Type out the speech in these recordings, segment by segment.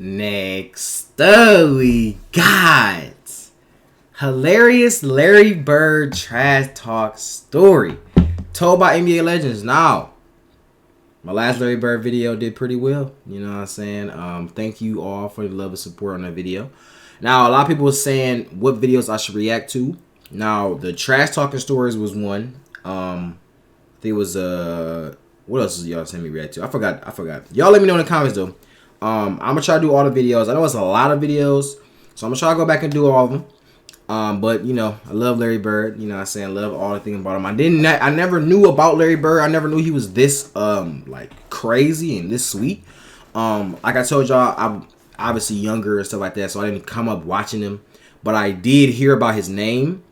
Next up, we got hilarious Larry Bird trash talk story told by NBA legends. Now, my last Larry Bird video did pretty well. You know what I'm saying? Thank you all for the love and support on that video. Now, a lot of people were saying what videos I should react to. Now, the trash talking stories was one. I think it was what else is y'all send me react to? I forgot. Y'all let me know in the comments though. I'm gonna try to do all the videos. I know it's a lot of videos, so I'm gonna try to go back and do all of them. But you know, I love Larry Bird. You know what I'm saying? I love all the things about him. I never knew about Larry Bird. I never knew he was this like crazy and this sweet. Like I told y'all, I'm obviously younger and stuff like that, so I didn't come up watching him. But I did hear about his name.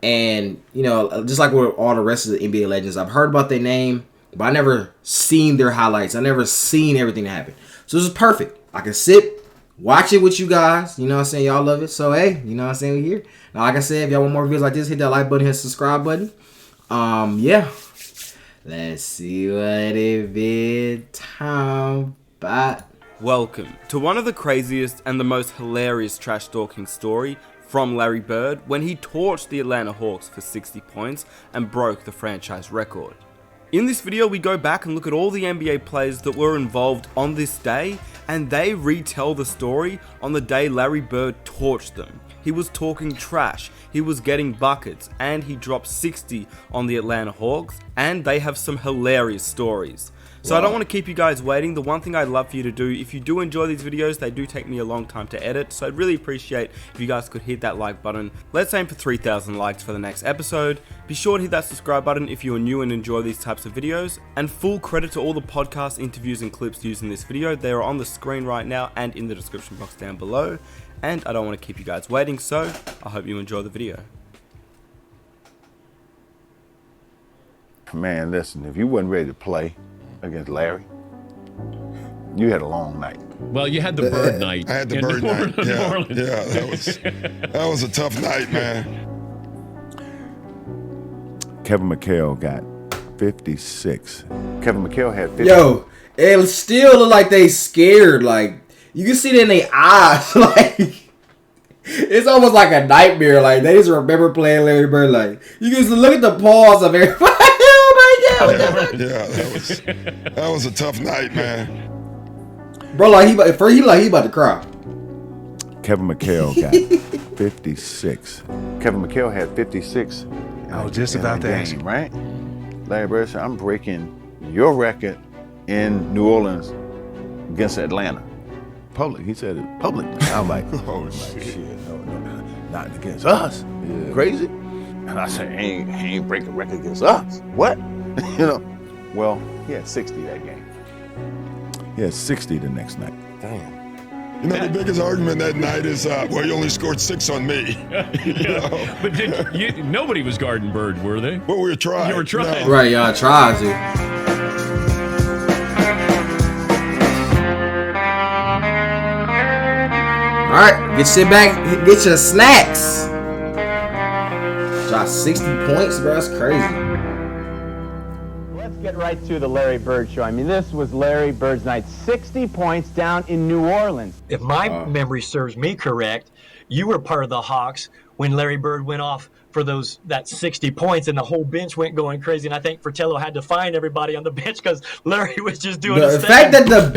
And, you know, just like with all the rest of the NBA legends, I've heard about their name, but I never seen their highlights. I never seen everything that happened. So this is perfect. I can sit, watch it with you guys. You know what I'm saying? Y'all love it. So, hey, you know what I'm saying? We're here. Now, like I said, if y'all want more videos like this, hit that like button, hit the subscribe button. Yeah. Let's see what it been time about. Welcome to one of the craziest and the most hilarious trash talking story from Larry Bird when he torched the Atlanta Hawks for 60 points and broke the franchise record. In this video we go back and look at all the NBA players that were involved on this day, and they retell the story on the day Larry Bird torched them. He was talking trash, he was getting buckets, and he dropped 60 on the Atlanta Hawks, and they have some hilarious stories. So I don't want to keep you guys waiting. The one thing I'd love for you to do, if you do enjoy these videos, they do take me a long time to edit, so I'd really appreciate if you guys could hit that like button. Let's aim for 3,000 likes for the next episode. Be sure to hit that subscribe button if you're new and enjoy these types of videos. And full credit to all the podcast interviews and clips used in this video. They are on the screen right now and in the description box down below. And I don't want to keep you guys waiting, so I hope you enjoy the video. Man, listen, if you wasn't ready to play against Larry, you had a long night. Well, you had the Bird night. I had the Bird night. That was a tough night, man. Kevin McHale got 56. Kevin McHale had 50. Yo, it still look like they scared. Like, you can see it in their eyes. Like, it's almost like a nightmare. Like, they just remember playing Larry Bird. Like, you can just look at the paws of everybody. That was a tough night, man. Bro, like he about to cry. Kevin McHale got 56. Kevin McHale had 56. I was just about to ask you, right? Larry Bird said, I'm breaking your record in New Orleans against Atlanta. Public. He said it public. I'm like, oh shit, no, not against us. Yeah. Crazy. And I said, he ain't breaking a record against us. What? You know, well, he had 60 that game. He had 60 the next night. Damn. You know, the biggest argument that night is, well, you only scored 6 on me. You know? But nobody was guarding Bird, were they? Well, we were trying. You were trying. No. Right, y'all tried to. All right, sit back, get your snacks. Drop 60 points, bro. That's crazy. Let's get right to the Larry Bird show. I mean, this was Larry Bird's night. 60 points down in New Orleans. If my memory serves me correct, you were part of the Hawks when Larry Bird went off for that 60 points and the whole bench went going crazy. And I think Fratello had to find everybody on the bench because Larry was just doing the fact that the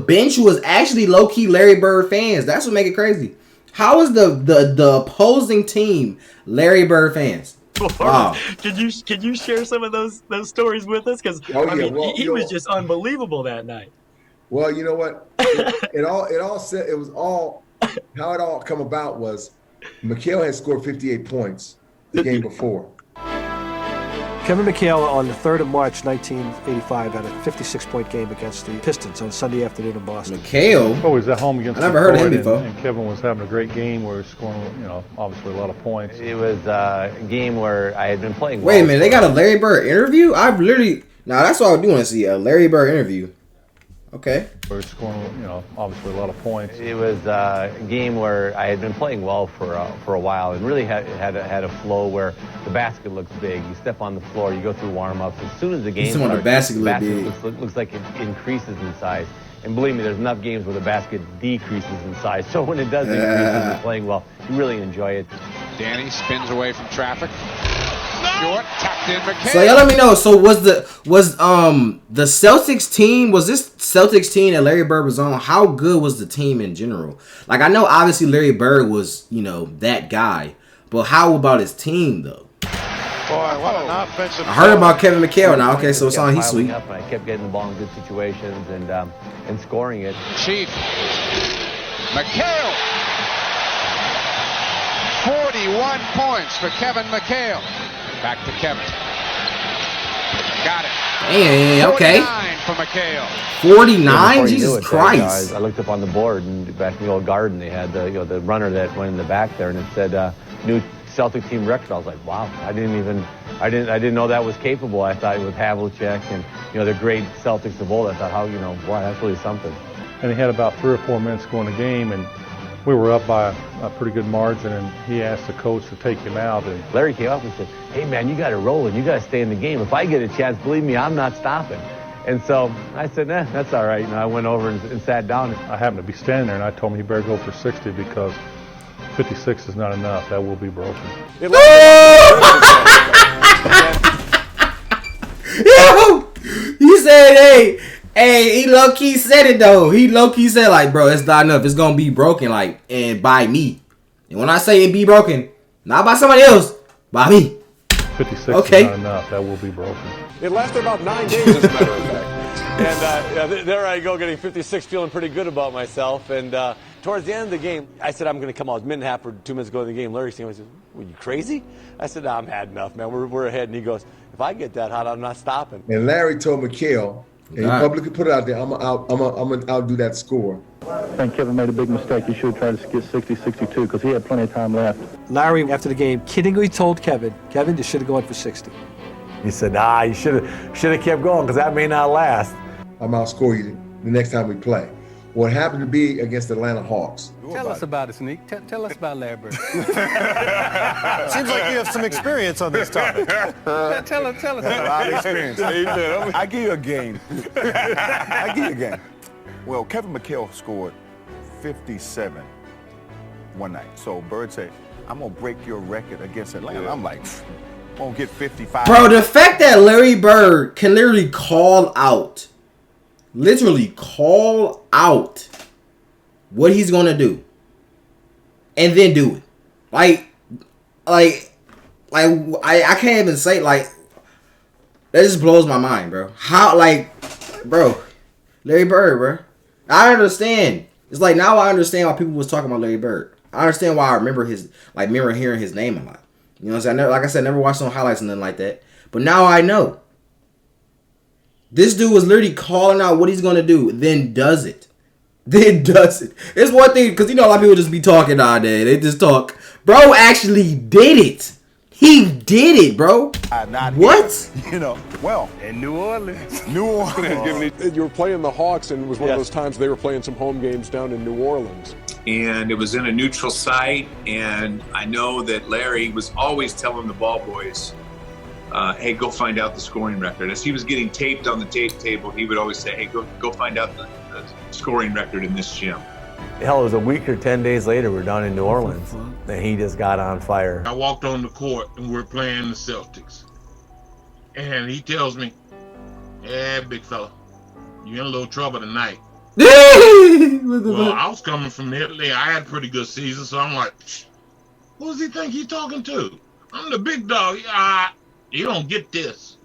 bench was actually low-key Larry Bird fans. That's what make it crazy. How is the opposing team Larry Bird fans? Wow. Can you share some of those stories with us? Because he was just unbelievable that night. Well, you know what? It all how it all come about was McHale had scored 58 points the game before. Kevin McHale on the 3rd of March, 1985, had a 56-point game against the Pistons on Sunday afternoon in Boston. McHale? Oh, he was at home against I never heard of him before. And Kevin was having a great game where he was scoring, obviously a lot of points. It was a game where I had been playing. Wait a minute, they got a Larry Bird interview? That's what I do want to see, a Larry Bird interview. Okay. Where he was scoring, obviously a lot of points. It was a game where I had been playing well for a while and really had a flow where the basket looks big. You step on the floor, you go through warm-ups. As soon as the game starts, the basket looks like it increases in size. And believe me, there's enough games where the basket decreases in size. So when it does increase and you're playing well, you really enjoy it. Danny spins away from traffic. Short, tapped in McHale. So y'all let me know. So was the Celtics team, was this Celtics team that Larry Bird was on, how good was the team in general? Like, I know obviously Larry Bird was, that guy, but how about his team though? Boy, what an offensive. I heard about Kevin McHale now. Okay, so it's on. He's sweet. Up, and I kept getting the ball in good situations and scoring it. Chief McHale. 41 points for Kevin McHale. Back to Kevin. Got it. Hey, okay. 49 for McHale. 49? Jesus Christ. I looked up on the board, and back in the old Garden, they had the runner that went in the back there, and it said new Celtic team record. I was like, wow, I didn't know that was capable. I thought it was Havlicek and the great Celtics of old. I thought, wow, that's really something. And he had about 3 or 4 minutes to go in the game, and we were up by a pretty good margin, and he asked the coach to take him out. And Larry came up and said, hey, man, you got to roll and you got to stay in the game. If I get a chance, believe me, I'm not stopping. And so I said, that's all right. And I went over and sat down. I happened to be standing there, and I told him he better go for 60 because 56 is not enough. That will be broken. He said, hey, he low-key said it, though. He low-key said, like, bro, it's not enough. It's going to be broken, like, and by me. And when I say it be broken, not by somebody else, by me. 56 okay. is not enough. That will be broken. It lasted about 9 days, as a matter of fact. And there I go, getting 56, feeling pretty good about myself. And towards the end of the game, I said, I'm going to come out. A minute and a half or 2 minutes ago in the game, Larry came and said, were you crazy? I said, no, I'm had enough, man. We're ahead. And he goes, if I get that hot, I'm not stopping. And Larry told McHale, and he publicly put it out there, I'm gonna outdo that score. I think Kevin made a big mistake. He should have tried to get 60, 62 because he had plenty of time left. Larry, after the game, kiddingly told Kevin, you should have gone for 60. He said, you should have kept going because that may not last. I'm outscore you the next time we play. What happened to be against the Atlanta Hawks. Tell us about it, Sneak. Tell us about Larry Bird. Seems like you have some experience on this topic. Tell us about it. A lot of experience. I give you a game. Well, Kevin McHale scored 57 one night. So Bird said, I'm going to break your record against Atlanta. I'm like, I'm going to get 55. Bro, the fact that Larry Bird can literally call out what he's going to do and then do it. I can't even say, that just blows my mind, bro. How, Larry Bird, bro. I understand. It's like, now I understand why people was talking about Larry Bird. I understand why I remember hearing his name a lot. You know what I'm saying? Like I said, never watched no highlights and nothing like that. But now I know. This dude was literally calling out what he's going to do, then does it. It's one thing, because a lot of people just be talking all day. They just talk. Bro actually did it. He did it, bro. What? In New Orleans. You were playing the Hawks, and it was one of those times they were playing some home games down in New Orleans. And it was in a neutral site, and I know that Larry was always telling the ball boys, hey, go find out the scoring record. As he was getting taped on the tape table, he would always say, hey, go find out the scoring record in this gym. Hell, it was a week or 10 days later, we're down in New Orleans, and he just got on fire. I walked on the court, and we're playing the Celtics. And he tells me, yeah, big fella, you're in a little trouble tonight. Well, I was coming from Italy. I had a pretty good season, so I'm like, who does he think he's talking to? I'm the big dog. You don't get this.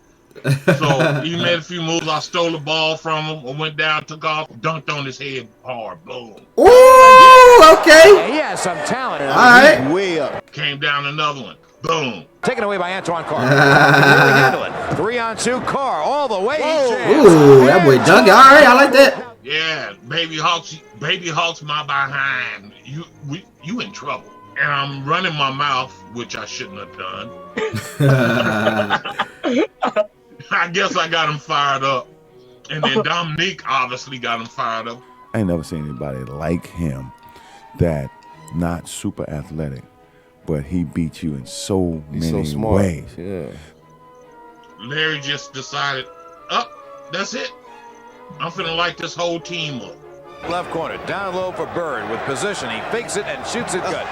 So he made a few moves. I stole the ball from him. I went down, took off, dunked on his head hard. Boom. Ooh, okay. Yeah, he has some talent. All right. Way up. Came down another one. Boom. Taken away by Antoine Carr. Really handle it. 3-on-2, Carr all the way. Ooh, that boy dunk it. All right, I like that. Yeah, baby Hawks, my behind. You in trouble. And I'm running my mouth, which I shouldn't have done. I guess I got him fired up. And then Dominique obviously got him fired up. I ain't never seen anybody like him that not super athletic, but he beat you in so many ways. Yeah. Larry just decided, that's it. I'm finna light this whole team up. Left corner, down low for Bird with position. He fakes it and shoots it good.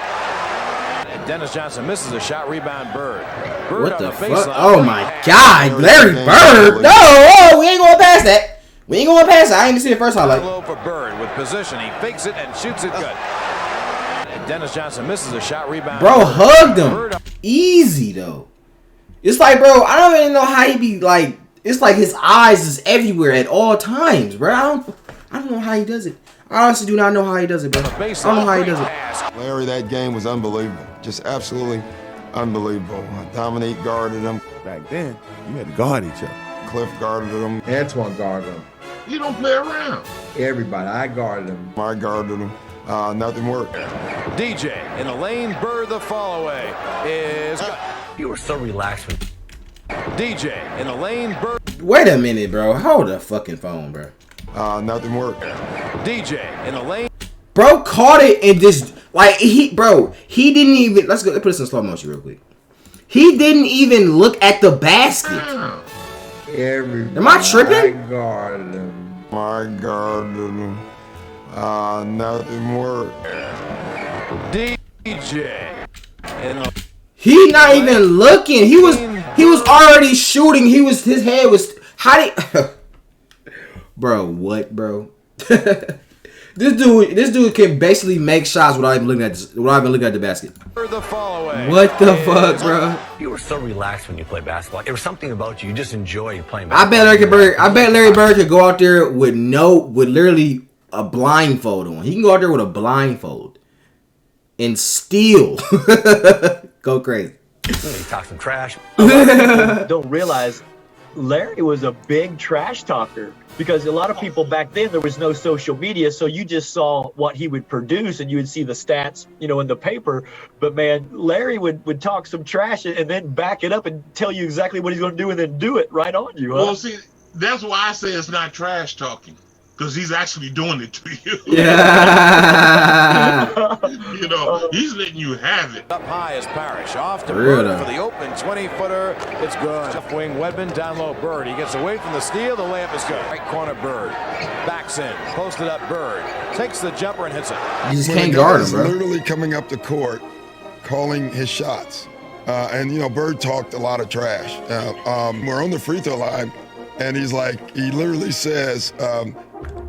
And Dennis Johnson misses a shot, rebound Bird. Bird What on the baseline. fuck? Oh my God, Larry Bird! No, oh, we ain't going past that. We ain't going past that. I ain't even see the first highlight. Down low for Bird with position. He fakes it and shoots it good. And Dennis Johnson misses a shot, rebound. Bro, Bird. hugged him. Easy though. It's like, bro, I don't even know how he be like. It's like his eyes is everywhere at all times, bro. I don't know how he does it. I honestly do not know how he does it, bro. I don't know how he does it. Larry, that game was unbelievable. Just absolutely unbelievable. Dominique guarded him. Back then, you had to guard each other. Cliff guarded him. Antoine guarded him. You don't play around. Everybody. I guarded him. I guarded him. Nothing worked. DJ in the lane. Bird the fall away is good. You were so relaxed when DJ in the lane. Bird. Wait a minute, bro. Hold the fucking phone, bro. Nothing worked. DJ in the lane. Bro caught it and just like he didn't even. Let's put this in slow motion real quick. He didn't even look at the basket. Am I tripping? I guarded him. Nothing worked. DJ in the. He not even looking. He was already shooting. His head was how did bro, what, bro? This dude can basically make shots without even looking at the basket. The fall away. What the fuck, bro? you were so relaxed when you played basketball. There was something about you just enjoy playing I basketball. bet Larry Bird could go out there with literally a blindfold on. He can go out there with a blindfold and still go crazy. He talked some trash. Don't realize Larry was a big trash talker because a lot of people back then, there was no social media. So you just saw what he would produce and you would see the stats, in the paper. But man, Larry would talk some trash and then back it up and tell you exactly what he's going to do and then do it right on you. Well, see, that's why I say it's not trash talking. Because he's actually doing it to you. Yeah. He's letting you have it. Up high is Parrish. Off to Real Bird though. for the open 20-footer. It's good. Left wing Wedman, down low Bird. He gets away from the steal. The layup is good. Right corner Bird. Backs in. Posted up Bird. Takes the jumper and hits it. You just When can't the guard guy's him, bro. literally coming up the court, calling his shots. Bird talked a lot of trash. We're on the free throw line, and he literally says,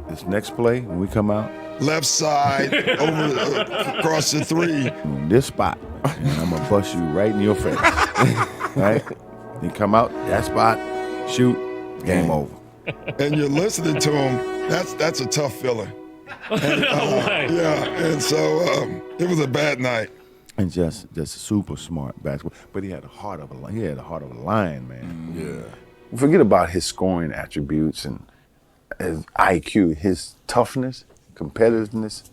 This next play, when we come out, left side, over across the three. this spot, and I'm gonna bust you right in your face. Right? You come out, that spot, shoot, game over. And you're listening to him. That's a tough feeling. And so it was a bad night. And just super smart basketball. But he had the heart of a lion, man. Yeah. Forget about his scoring attributes and his IQ. His toughness, competitiveness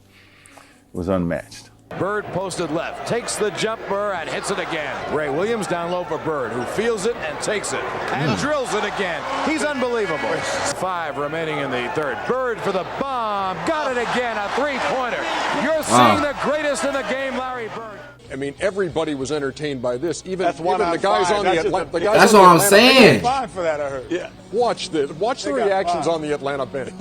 was unmatched. Bird posted left, takes the jumper and hits it again. Ray Williams down low for Bird, who feels it and takes it and drills it again. He's unbelievable. 5 remaining in the third. Bird for the bomb, got it again, a three-pointer. You're seeing the greatest in the game, Larry Bird. I mean, everybody was entertained by this. Even That's one the on guys five. on That's the just Atlanta. a- The guys That's on what the I'm Atlanta saying. bench. Fine for that, I heard. Yeah, watch the They got reactions five. on the Atlanta bench.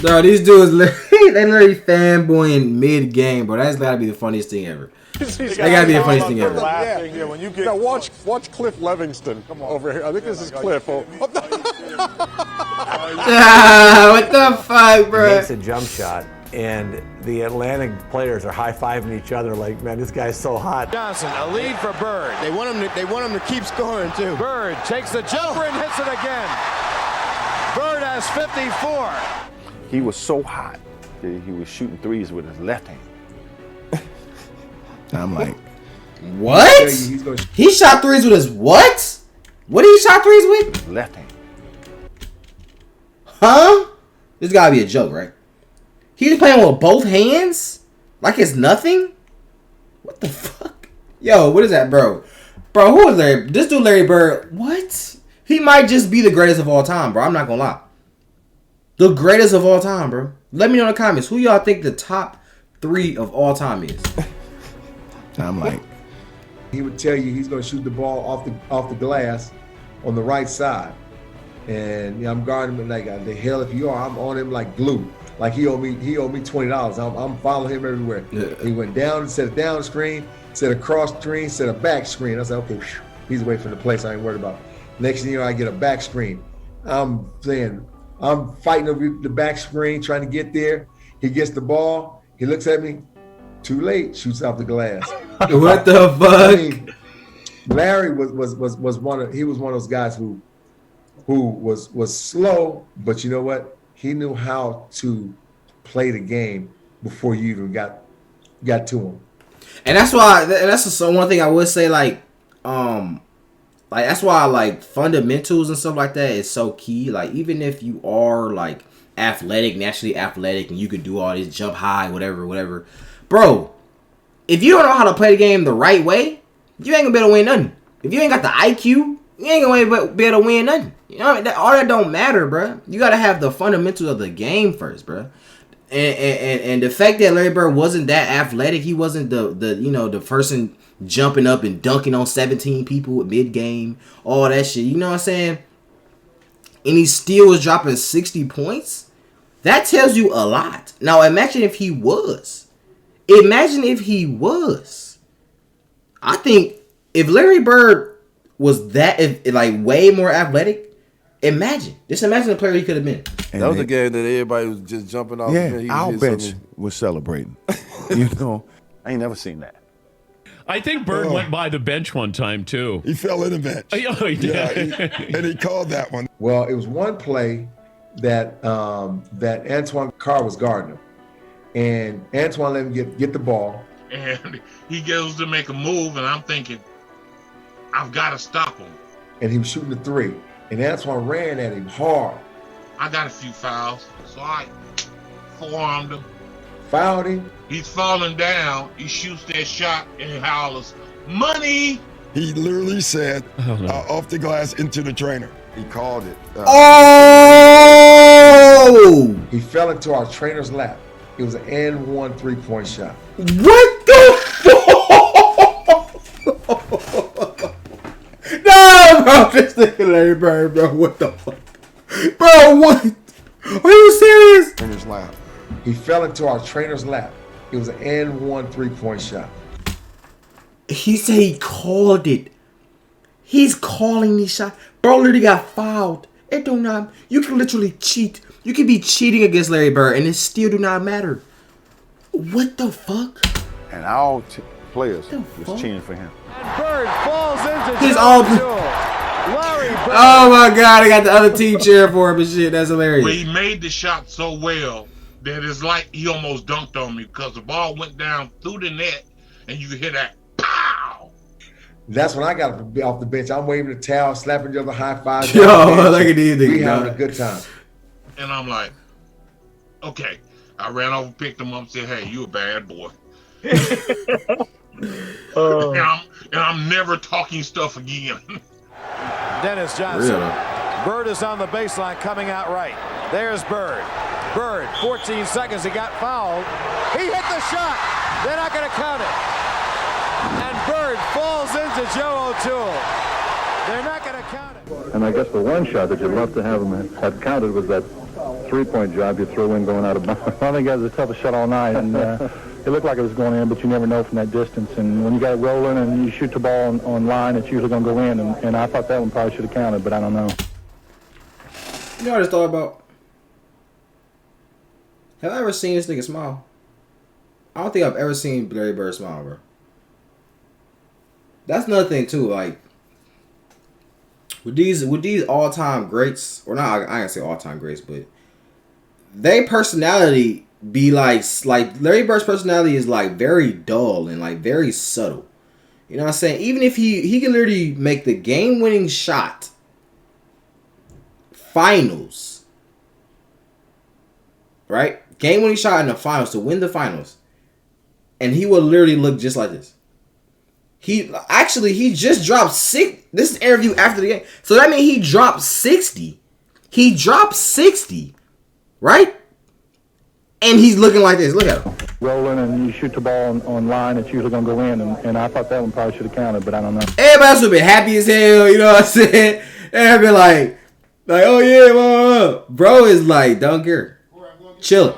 Bro, these dudes they literally fanboying mid-game, bro. That's gotta be the funniest thing ever. That gotta be the funniest thing ever. Yeah, when you get Now watch Cliff Livingston over here. I think this is Cliff. What the fuck, bro? Makes a jump shot, and the Atlanta players are high-fiving each other like, man, this guy's so hot. Johnson, a lead for Bird. They want him to keep scoring too. Bird takes the jumper and hits it again. Bird has 54. He was so hot that he was shooting threes with his left hand. And I'm like, What? He shot threes with his what? What did he shot threes with? his left hand. Huh? This gotta be a joke, right? He's playing with both hands? Like it's nothing? What the fuck? Yo, what is that, bro? Bro, who is Larry? This dude Larry Bird, what? He might just be the greatest of all time, bro. I'm not gonna lie. The greatest of all time, bro. Let me know in the comments who y'all think the top 3 of all time is. I'm like, He would tell you he's going to shoot the ball off the glass on the right side. and I'm guarding him like the hell if you are. I'm on him like glue. Like he owed me $20. I'm following him everywhere. Yeah. He went down, set a down screen, set a cross screen, set a back screen. I was like, okay, he's away from the place I ain't worried about. Next thing you know, I get a back screen. I'm fighting over the back screen, trying to get there. He gets the ball. He looks at me. Too late. Shoots off the glass. What the fuck? I mean, Larry was one of those guys who was slow, but you know what? He knew how to play the game before you even got to him. And that's why, and that's one thing I would say, like that's why like fundamentals and stuff like that is so key. Like even if you are like naturally athletic, and you can do all this jump high, whatever, bro. If you don't know how to play the game the right way, you ain't gonna be able to win nothing. If you ain't got the IQ, you ain't gonna be able to win nothing. You know what I mean? All that don't matter, bro. You gotta have the fundamentals of the game first, bro. And the fact that Larry Bird wasn't that athletic, he wasn't the person jumping up and dunking on 17 people at mid game, all that shit. You know what I'm saying? And he still was dropping 60 points. That tells you a lot. Now imagine if he was. I think if Larry Bird was that, like way more athletic, imagine the player he could have been. And that was a game that everybody was just jumping off. Yeah, our bench was celebrating. You know, I ain't never seen that. I think Bird went by the bench one time too. He fell in the bench. Oh, he did. Yeah, and he called that one. Well, it was one play that that Antoine Carr was guarding him, and Antoine let him get the ball. And he goes to make a move, and I'm thinking, I've got to stop him. And he was shooting the three, and Antoine ran at him hard. I got a few fouls, so I forearmed him. Fouled him. He's falling down. He shoots that shot and he hollers, "Money!" He literally said, off the glass into the trainer. He called it. Oh! He fell into our trainer's lap. It was an N1 3-point shot. What the fuck? No, bro, this nigga Larry Bird, bro. What the fuck? Bro, what? Are you serious? Trainer's lap. He fell into our trainer's lap. It was an N1 3-point shot. He said he called it. He's calling these shots. Bro literally got fouled. It do not. You can literally cheat. You can be cheating against Larry Bird, and it still do not matter. What the fuck? And our players was cheering for him. And Bird falls into He's all. Larry Bird. Oh my God! I got the other team cheering for him and shit. That's hilarious. Well, he made the shot so well that it's like he almost dunked on me because the ball went down through the net, and you could hear that pow. That's when I got off the bench. I'm waving the towel, slapping each other, high five. Yo, look at these niggas. We having a good time. And I'm okay. I ran over, picked him up, and said, "Hey, you a bad boy." And I'm never talking stuff again. Dennis Johnson. Bird is on the baseline coming out right. There's Bird. Bird, 14 seconds, he got fouled. He hit the shot. They're not going to count it. And Bird falls into Joe O'Toole. They're not going to count it. And I guess the one shot that you'd love to have him have counted was that three-point job you threw in going out of bounds. I think that was the toughest shot all night, and it looked like it was going in, but you never know from that distance. And when you got it rolling and you shoot the ball on line, it's usually going to go in. And I thought that one probably should have counted, but I don't know. You know what I just thought about? Have I ever seen this nigga smile? I don't think I've ever seen Larry Bird smile, bro. That's another thing too. Like with these all-time greats, or not, I ain't say all-time greats, but they personality be like Larry Bird's personality is like very dull and like very subtle. You know what I'm saying? Even if he can literally make the game-winning shot, finals, right? Game-winning shot in the finals to win the finals, and he will literally look just like this. He just dropped 6. This is interview after the game, so that means he dropped 60. He dropped 60, right? And he's looking like this. Look at him. Rolling and you shoot the ball on line, it's usually going to go in. And I thought that one probably should have counted, but I don't know. Everybody else would be happy as hell. You know what I'm saying? They'd be like, Like, oh yeah, bro is like, don't care. Chill.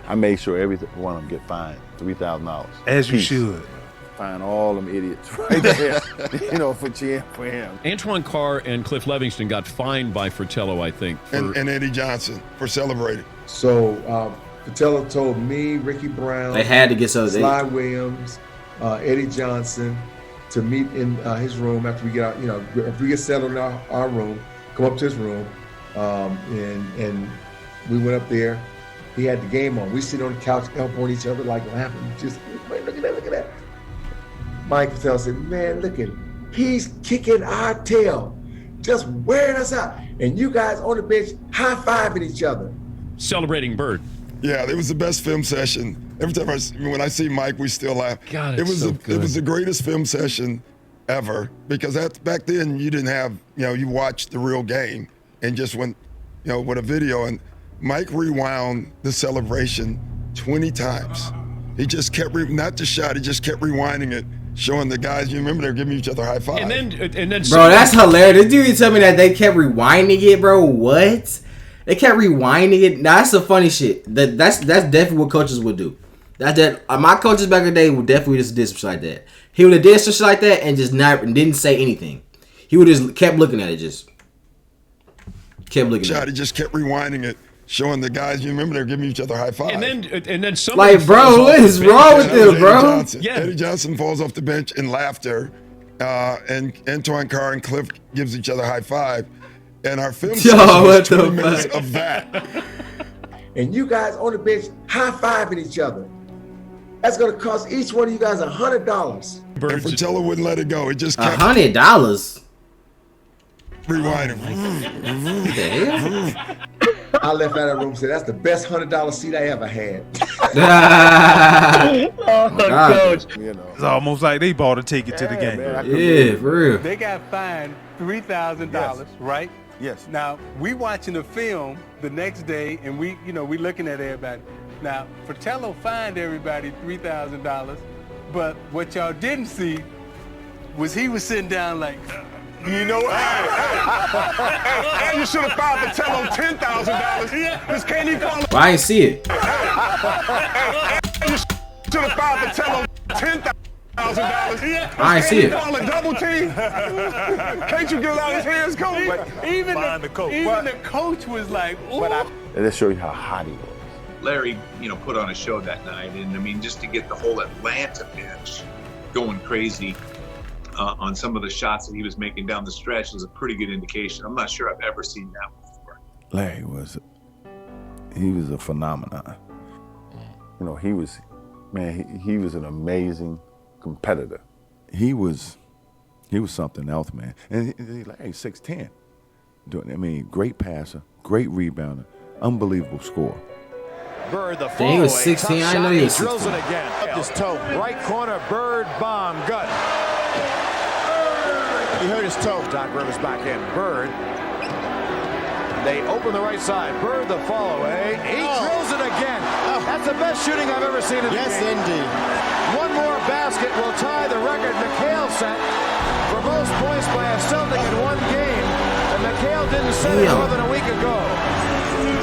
I made sure every one of them get fined $3,000. As you should. Fine all them idiots right there, for cheering for him. Antoine Carr and Cliff Levingston got fined by Fratello, I think. And Eddie Johnson for celebrating. So Fratello told me, Ricky Brown, they had to get Sly Williams, Eddie Johnson to meet in his room after we get out. If we get settled in our room, come up to his room, and we went up there. He had the game on. We sit on the couch, elbowing each other like laughing. Just look at that. Mike Fratello said, man, look at him. He's kicking our tail, just wearing us out. And you guys on the bench high-fiving each other. Celebrating Bird. Yeah, it was the best film session. Every time when I see Mike, we still laugh. God, it was so good. It was the greatest film session ever because back then you didn't have, you watched the real game and just went, with a video. And Mike rewound the celebration 20 times. He just kept, not the shot, he just kept rewinding it. Showing the guys, you remember they're giving each other high five. And then, bro, that's hilarious. Did you tell me that they kept rewinding it, bro? What? They kept rewinding it. Now, that's the funny shit. That's definitely what coaches would do. My coaches back in the day would definitely just did some shit like that. He would have did some shit like that and just didn't say anything. He would just kept looking at it, just kept looking at it. He just kept rewinding it. Showing the guys, you remember they're giving each other high five. And then somebody like, bro, what is wrong with this, bro? Eddie Johnson falls off the bench in laughter, and Antoine Carr and Cliff gives each other high five, and our film session was 20 minutes of that. And you guys on the bench high fiving each other. That's gonna cost each one of you guys $100. And Fratello wouldn't let it go. It just kept $100. Rewinding. What the hell? I left out of that room and said, that's the best $100 seat I ever had. Coach. It's almost like they bought a ticket to the game. Yeah, for real. They got fined $3,000, right? Yes. Now, we watching the film the next day, and we looking at everybody. Now, Fratello fined everybody $3,000, but what y'all didn't see was he was sitting down like, you know what? And you should have filed Fratello $10,000. This can't even call it. Well, I didn't see it. You should have filed Fratello $10,000. I ain't see it. Call it double team. Can't you get it out of his hands, coach? Even the coach was like, ooh. And that show you how hot he was. Larry, put on a show that night, and I mean, just to get the whole Atlanta bench going crazy on some of the shots that he was making down the stretch was a pretty good indication. I'm not sure I've ever seen that before. Larry was a phenomenon. He was an amazing competitor. He was something else, man. And Larry's 6'10". Great passer, great rebounder, unbelievable scorer. Bird, the he was 16. I know he was 16. Drills it again. Up his toe. Right corner. Bird bomb. Good. He hurt his toe. Doc Rivers back in. Bird. They open the right side. Bird the follow away. He drills it again. That's the best shooting I've ever seen in the game. Yes, indeed. One more basket will tie the record McHale set for most points by a Celtic in one game. And McHale didn't set it more than a week ago.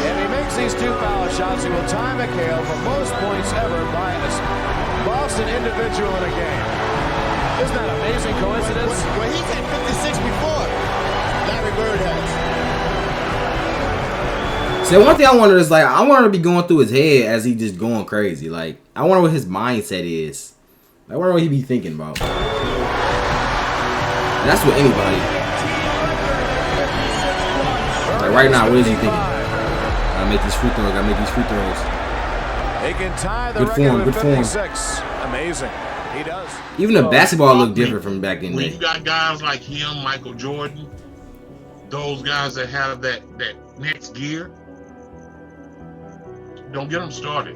If he makes these two foul shots, he will tie McHale for most points ever by a Boston individual in a game. Isn't that an amazing coincidence? Well, he's at 56 before Larry Bird has. So one thing I wonder is I want to be going through his head as he just going crazy. I wonder what his mindset is. I wonder what he be thinking about. And that's with anybody. Right now, what is he thinking? Gotta make these free throws. He can tie the Good form. 56. Amazing. He does. Even the basketball looked different from back in the When day. you got guys like him, Michael Jordan, those guys that have that next gear, don't get them started.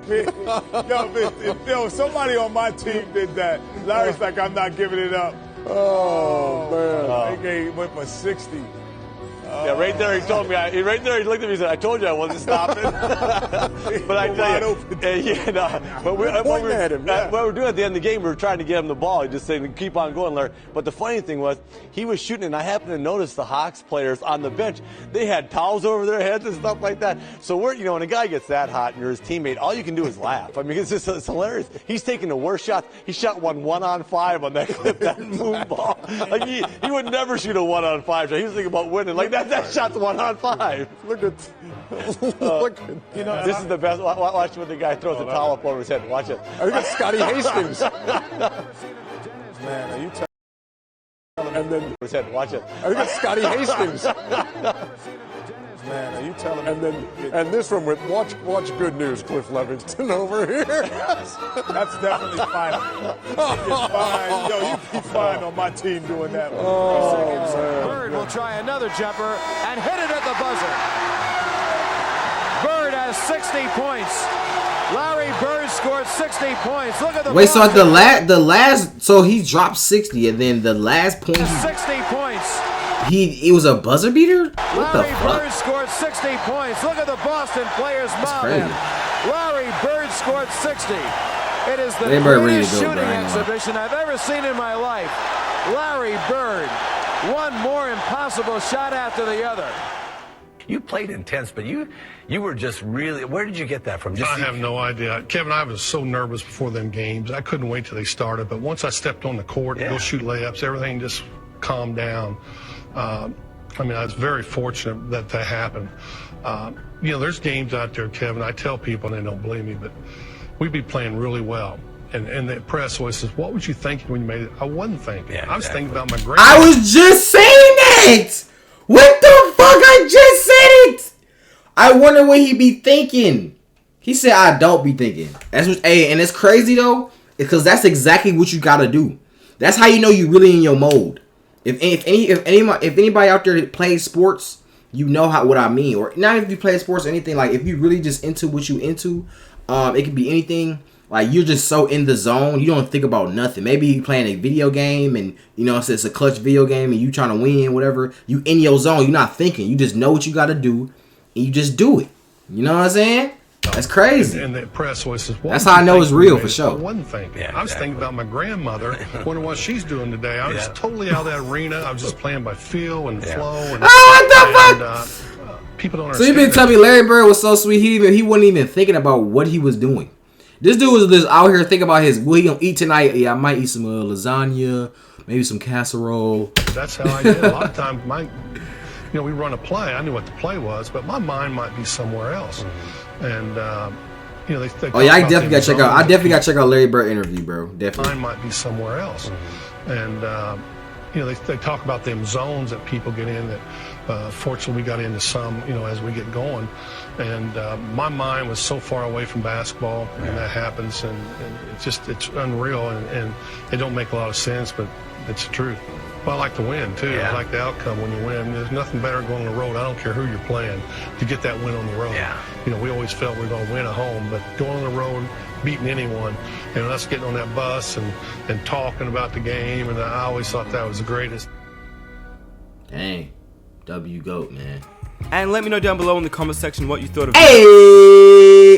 If somebody on my team did that, Larry's like, I'm not giving it up. Oh, man. They went for 60. Yeah, right there he told me. Right there he looked at me and said, "I told you I wasn't stopping." But I tell you, but what we were doing at the end of the game, we were trying to get him the ball. He just saying, "Keep on going, Larry." But the funny thing was, he was shooting, and I happened to notice the Hawks players on the bench. They had towels over their heads and stuff like that. So when a guy gets that hot and you're his teammate, all you can do is laugh. I mean, it's hilarious. He's taking the worst shots. He shot 1-on-5 on that clip, that moon ball. Like he would never shoot a 1-on-5 shot. He was thinking about winning. Like that shot's 1-on-5. Look at this is the best. Watch when the guy throws the towel up over his head. Watch it. Look at Scotty Hastings. Man, are you telling? And then his head. Watch it. Look at Scotty Hastings. Man, are you telling? And this one with watch Good News, Cliff Levingston over here. That's definitely fine. You're fine. Yo, you'd be fine on my team doing that one. Bird will try another jumper and hit it at the buzzer. Bird has 60 points. Larry Bird scored 60 points. Look at the wait. So at the last, so he dropped 60, and then the last point, 60 points. It was a buzzer beater. What the Larry fuck? Bird scored 60 points. Look at the Boston players mob him. Larry Bird scored 60. It is the greatest shooting exhibition I've ever seen in my life. Larry Bird, one more impossible shot after the other. You played intense, but you were just really. Where did you get that from? I have no idea, Kevin. I was so nervous before them games. I couldn't wait till they started. But once I stepped on the court and go shoot layups, everything just calmed down. I mean, I was very fortunate that happened. There's games out there, Kevin. I tell people, and they don't believe me, but we'd be playing really well. And the press always says, "What was you thinking when you made it?" I wasn't thinking. I was thinking about my grade. I was just saying that. What the fuck? I just said it. I wonder what he be thinking. He said, "I don't be thinking." That's what. Hey, and it's crazy though, because that's exactly what you gotta do. That's how you know you really in your mode. If anybody out there plays sports, you know what I mean. Or not if you play sports or anything. Like if you really just into what you into, it could be anything. Like you're just so in the zone, you don't think about nothing. Maybe you playing a video game and it's a clutch video game and you trying to win, whatever. You in your zone, you're not thinking. You just know what you got to do and you just do it. You know what I'm saying? That's crazy. And the press always says, that's how I know it's real for sure. I wasn't thinking. I was thinking about my grandmother, wondering what she's doing today. I was totally out of that arena. I was just playing by feel and flow. And, what the fuck? People don't So understand. you been telling me Larry Bird was so sweet, he wasn't even thinking about what he was doing. This dude was just out here thinking about what he gonna eat tonight. Yeah, I might eat some lasagna, maybe some casserole. That's how I did. A lot of times, we run a play. I knew what the play was, but my mind might be somewhere else. And they I definitely got to check out. I definitely got to check out Larry Bird interview, bro. Definitely. Mine might be somewhere else. And they talk about them zones that people get in. That fortunately we got into some, as we get going. And my mind was so far away from basketball, and that happens, and it's unreal, and it don't make a lot of sense, but it's the truth. Well, I like to win too. I like the outcome when you win. There's nothing better than going on the road. I don't care who you're playing to get that win on the road. We always felt we were going to win at home, but going on the road, beating anyone, us getting on that bus and talking about the game, and I always thought that was the greatest. Dang, W GOAT, man. And let me know down below in the comment section what you thought of Hey!